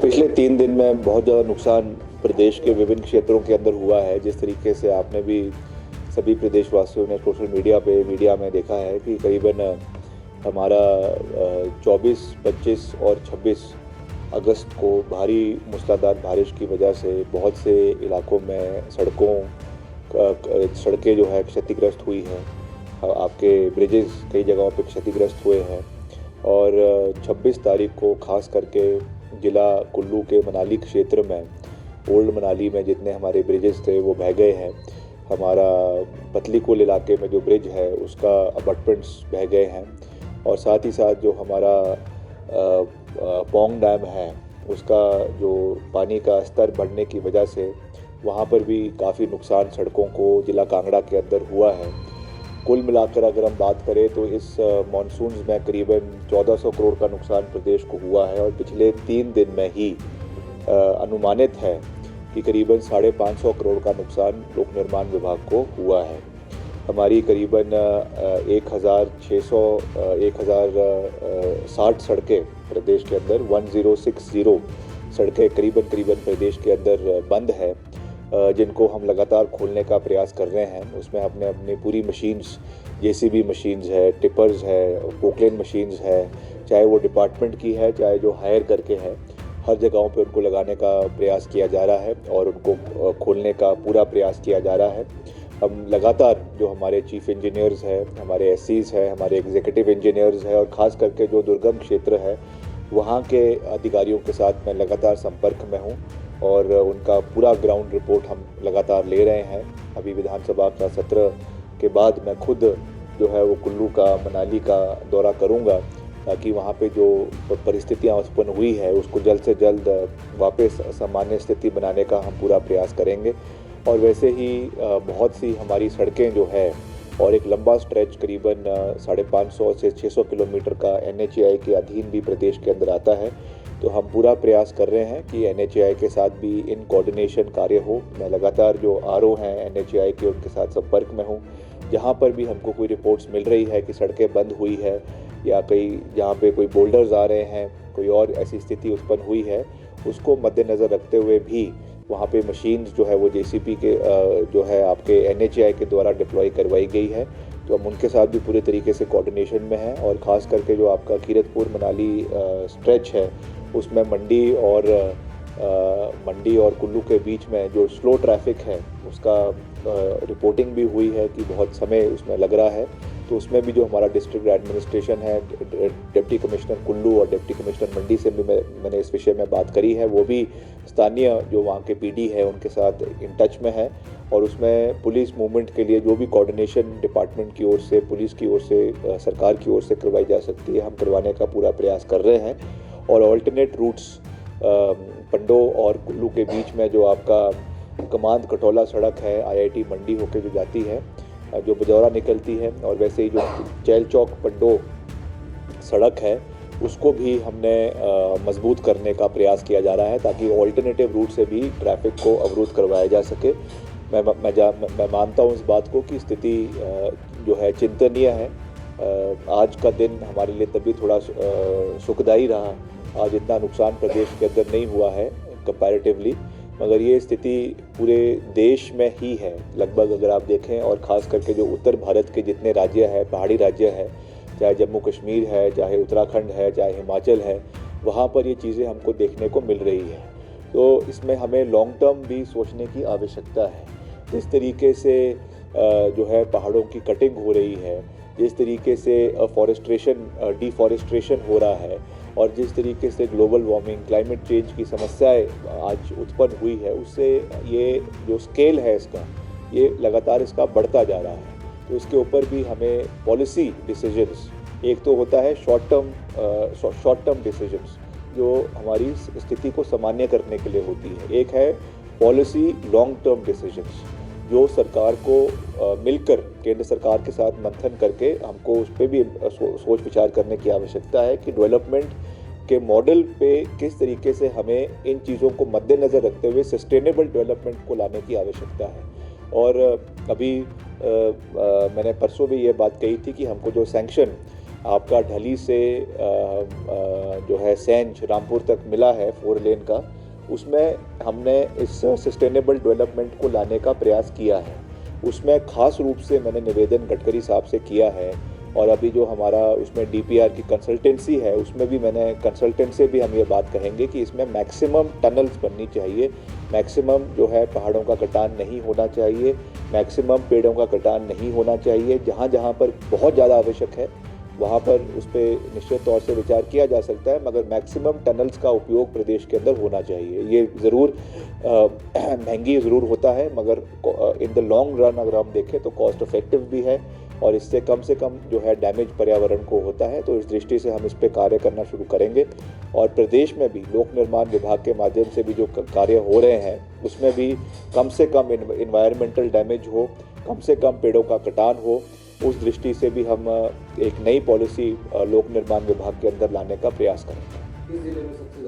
पिछले 3 दिन में बहुत ज़्यादा नुकसान प्रदेश के विभिन्न क्षेत्रों के अंदर हुआ है। जिस तरीके से आपने भी सभी प्रदेशवासियों ने सोशल मीडिया में देखा है कि करीबन हमारा 24, 25 और 26 अगस्त को भारी मूसलाधार बारिश की वजह से बहुत से इलाकों में सड़कें जो है क्षतिग्रस्त हुई हैं। आपके ब्रिजेस कई जगहों पे क्षतिग्रस्त हुए हैं और 26 तारीख को खास करके ज़िला कुल्लू के मनाली क्षेत्र में, ओल्ड मनाली में जितने हमारे ब्रिजेस थे वो बह गए हैं। हमारा पतलीकुल इलाके में जो ब्रिज है उसका अबटमेंट्स बह गए हैं और साथ ही साथ जो हमारा पौंग डैम है उसका जो पानी का स्तर बढ़ने की वजह से वहाँ पर भी काफ़ी नुकसान सड़कों को ज़िला कांगड़ा के अंदर हुआ है। कुल मिलाकर अगर हम बात करें तो इस मानसून में करीबन 1400 करोड़ का नुकसान प्रदेश को हुआ है और पिछले 3 दिन में ही अनुमानित है कि करीबन 550 करोड़ का नुकसान लोक निर्माण विभाग को हुआ है। हमारी करीबन 1060 सड़कें प्रदेश के अंदर 1060 सड़कें करीबन प्रदेश के अंदर बंद है, जिनको हम लगातार खोलने का प्रयास कर रहे हैं। उसमें हमने अपनी पूरी मशीन्स, जेसीबी मशीन्स है, टिपर्स है, पोकलेन मशीन्स है, चाहे वो डिपार्टमेंट की है चाहे जो हायर करके है, हर जगहों पे उनको लगाने का प्रयास किया जा रहा है और उनको खोलने का पूरा प्रयास किया जा रहा है। हम लगातार जो हमारे चीफ इंजीनियर्स हैं, हमारे एससीज हैं, हमारे एग्जीक्यूटिव इंजीनियर्स हैं और ख़ास करके जो दुर्गम क्षेत्र है वहाँ के अधिकारियों के साथ मैं लगातार संपर्क में हूँ और उनका पूरा ग्राउंड रिपोर्ट हम लगातार ले रहे हैं। अभी विधानसभा का सत्र के बाद मैं खुद जो है वो कुल्लू का, मनाली का दौरा करूंगा ताकि वहाँ पे जो परिस्थितियाँ उत्पन्न हुई है उसको जल्द से जल्द वापस सामान्य स्थिति बनाने का हम पूरा प्रयास करेंगे। और वैसे ही बहुत सी हमारी सड़कें जो है और एक लंबा स्ट्रेच करीबन 550 से 600 किलोमीटर का NHAI के अधीन भी प्रदेश के अंदर आता है। तो हम पूरा प्रयास कर रहे हैं कि NHAI के साथ भी इन कोऑर्डिनेशन कार्य हो। मैं लगातार जो RO हैं NHAI के, उनके साथ संपर्क में हूँ। जहाँ पर भी हमको कोई रिपोर्ट्स मिल रही है कि सड़कें बंद हुई है या कहीं जहाँ पे कोई बोल्डर्स आ रहे हैं, कोई और ऐसी स्थिति उत्पन्न हुई है, उसको मद्देनज़र रखते हुए भी वहाँ पे मशीन्स जो है वो JCB के जो है आपके NHAI के द्वारा डिप्लॉय करवाई गई है। तो हम उनके साथ भी पूरे तरीके से कोऑर्डिनेशन में हैं और ख़ास करके जो आपका कीरतपुर मनाली स्ट्रेच है उसमें मंडी और कुल्लू के बीच में जो स्लो ट्रैफिक है उसका रिपोर्टिंग भी हुई है कि बहुत समय उसमें लग रहा है। तो उसमें भी जो हमारा डिस्ट्रिक्ट एडमिनिस्ट्रेशन है, डिप्टी कमिश्नर कुल्लू और डिप्टी कमिश्नर मंडी से भी मैंने इस विषय में बात करी है। वो भी स्थानीय जो वहाँ के PD है उनके साथ इन टच में है और उसमें पुलिस मूवमेंट के लिए जो भी कोऑर्डिनेशन डिपार्टमेंट की ओर से, पुलिस की ओर से, सरकार की ओर से करवाई जा सकती है, हम करवाने का पूरा प्रयास कर रहे हैं। और ऑल्टरनेट रूट्स पंडो और कुल्लू के बीच में जो आपका कमांद कटौला सड़क है IIT मंडी होकर जो जाती है, जो बजौरा निकलती है, और वैसे ही जो चैल चौक पंडो सड़क है उसको भी हमने मजबूत करने का प्रयास किया जा रहा है ताकि ऑल्टरनेटिव रूट से भी ट्रैफिक को अवरुद्ध करवाया जा सके। मैं मानता हूँ इस बात को कि स्थिति जो है चिंतनीय है। आज का दिन हमारे लिए तभी थोड़ा सुखदायी रहा। आज इतना नुकसान प्रदेश के अंदर नहीं हुआ है कंपैरेटिवली, मगर ये स्थिति पूरे देश में ही है लगभग अगर आप देखें। और ख़ास करके जो उत्तर भारत के जितने राज्य हैं, पहाड़ी राज्य हैं, चाहे जम्मू कश्मीर है, चाहे उत्तराखंड है, चाहे हिमाचल है, वहाँ पर ये चीज़ें हमको देखने को मिल रही है। तो इसमें हमें लॉन्ग टर्म भी सोचने की आवश्यकता है। जिस तरीके से जो है पहाड़ों की कटिंग हो रही है, जिस तरीके से डिफॉरेस्ट्रेशन हो रहा है और जिस तरीके से ग्लोबल वार्मिंग, क्लाइमेट चेंज की समस्याएं आज उत्पन्न हुई है, उससे ये जो स्केल है इसका, ये लगातार इसका बढ़ता जा रहा है। तो इसके ऊपर भी हमें पॉलिसी डिसीजंस, एक तो होता है शॉर्ट टर्म डिसीजंस जो हमारी स्थिति को सामान्य करने के लिए होती है, एक है पॉलिसी लॉन्ग टर्म डिसीजंस जो सरकार को मिलकर केंद्र सरकार के साथ मंथन करके हमको उस पर भी सोच विचार करने की आवश्यकता है कि डेवलपमेंट के मॉडल पे किस तरीके से हमें इन चीज़ों को मद्देनज़र रखते हुए सस्टेनेबल डेवलपमेंट को लाने की आवश्यकता है। और अभी मैंने परसों भी ये बात कही थी कि हमको जो सैंक्शन आपका ढली से जो है सैंज रामपुर तक मिला है 4 लेन का, उसमें हमने इस सस्टेनेबल डेवलपमेंट को लाने का प्रयास किया है। उसमें खास रूप से मैंने निवेदन गडकरी साहब से किया है, और अभी जो हमारा उसमें डीपीआर की कंसल्टेंसी है उसमें भी मैंने कंसल्टेंट से भी हम ये बात कहेंगे कि इसमें मैक्सिमम टनल्स बननी चाहिए, मैक्सिमम जो है पहाड़ों का कटान नहीं होना चाहिए, मैक्सिमम पेड़ों का कटान नहीं होना चाहिए। जहाँ जहाँ पर बहुत ज़्यादा आवश्यक है वहाँ पर उस पर निश्चित तौर से विचार किया जा सकता है, मगर मैक्सिमम टनल्स का उपयोग प्रदेश के अंदर होना चाहिए। ये ज़रूर महंगी ज़रूर होता है, मगर इन द लॉन्ग रन अगर हम देखें तो कॉस्ट इफेक्टिव भी है और इससे कम से कम जो है डैमेज पर्यावरण को होता है। तो इस दृष्टि से हम इस पे कार्य करना शुरू करेंगे और प्रदेश में भी लोक निर्माण विभाग के माध्यम से भी जो कार्य हो रहे हैं उसमें भी कम से कम इन्वायरमेंटल डैमेज हो, कम से कम पेड़ों का कटान हो, उस दृष्टि से भी हम एक नई पॉलिसी लोक निर्माण विभाग के अंदर लाने का प्रयास करेंगे।